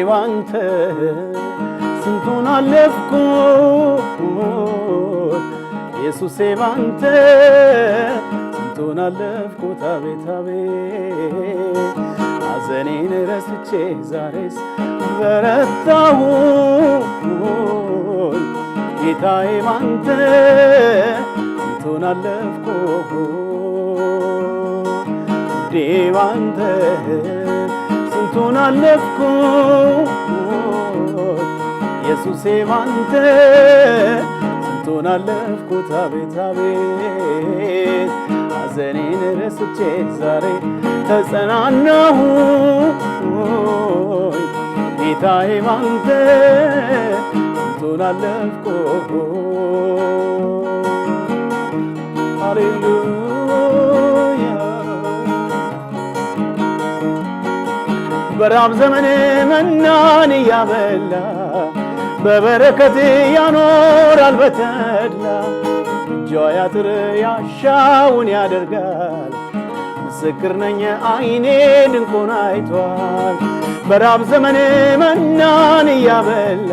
ባንተ ስንቱን አለፍኩት ኢየሱሴ ባንተ ስንቱን አለፍኩት አቤት አቤት ሐዘኔን ረስቼ ዛሬስ በረታሁ ጌታዬ ባንተ ስንቱን አለፍኩት ውዴ ባንተ ስንቱን አለፍኩት ኢየሱሴ ባንተ ስንቱን አለፍኩት አቤት አቤት ሐዘኔን ረስቼ ዛሬ ተጽናናሁ ጌታዬ ባንተ ስንቱን አለፍኩት ሃሌሉያ በራብ ዘመን መናን ያበላ በበረከት ያኖራል በተድላ እጁ ያጥር ያሻውን ያደርጋል ምስክር ነኝ አይኔ ድንቁን አይቷል በራብ ዘመን መናን ያበላ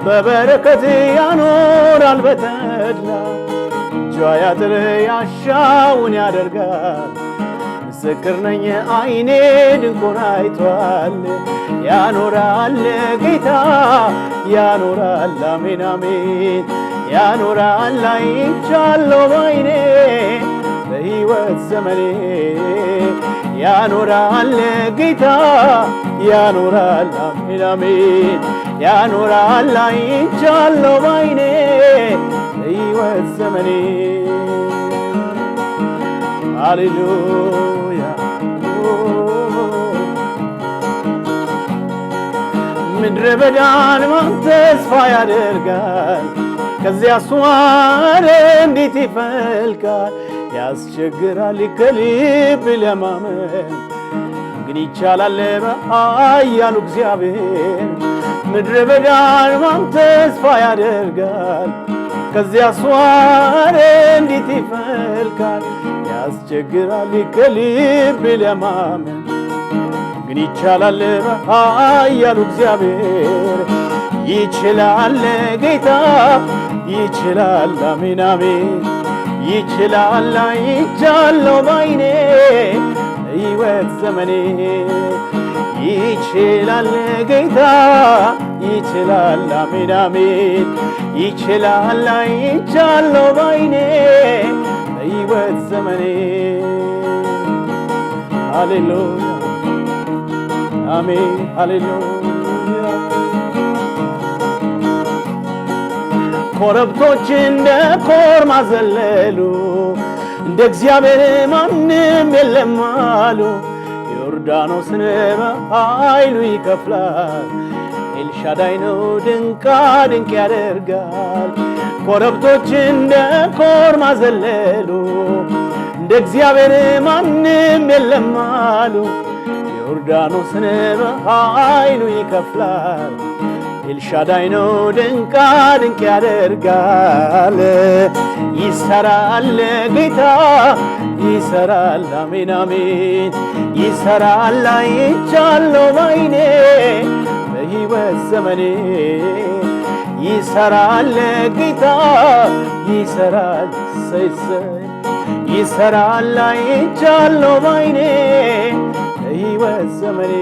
በበረከት ያኖራል በተድላ እጁ ያጥር ያሻውን ያደርጋል ምስክር ነኝ አይኔ ድንቁን አይቷል ያኖራል ጌታ ያኖራል አሜን አሜን ያኖራል አይቻለሁ ባይኔ በሕይወት ዘመኔ ያኖራል ጌታ ያኖራል አሜን አሜን ያኖራል አይቻለሁ ባይኔ በሕይወት ዘመኔ ሃሌሉያ ምድረ በዳን ማን ተስፋ ያደርጋል ከዚያ ሷር እንዴት ይፈልቃል ያስቸግራል ከልብ ለማመን ግን ይቻላል በኃያሉ እግዚአብሔር ምድረ በዳን ማን ተስፋ ያደርጋል ከዚያ ሷር እንዴት ይፈልቃል ያስቸግራል ከልብ ለማመን ግን ይቻላል በኃያሉ እግዚአብሔር ይችላል ጌታ ይችላል አሜን አሜን ይችላል አይቻለሁ ባይኔ ሕይወት ዘመኔ ይችላል ጌታ ይችላል አሜን አሜን ይችላል አይቻለሁ ባይኔ ሕይወት ዘመኔ ሃሌሉያ አሜን ሃሌሉያ ኮረብቶች እንደ ኮርማ ዘለሉ እንደ እግዚአብሔር ማንም የለም አሉ ዮርዳኖስን በኃይሉ ይከፍላል ኤልሻዳይ ነው ድንቃ ድንቅ ያደርጋል ኮረብቶች እንደ ኮርማ ዘለሉ እንደ እግዚአብሔር ማንም የለም አሉ ዮርዳኖስን በኃይሉ ይከፍላል ኤልሻዳይ ነው ድንቃ ድንቅ ያደርጋል ይሰራል ጌታ ይሰራል አሜን አሜን ይሰራል አይቻለሁ ባይኔ በሕይወት ዘመኔ ይሰራል ጌታ ይሰራል ሰይሰይ ይሰራል አይቻለሁ ባይኔ በሕይወት ዘመኔ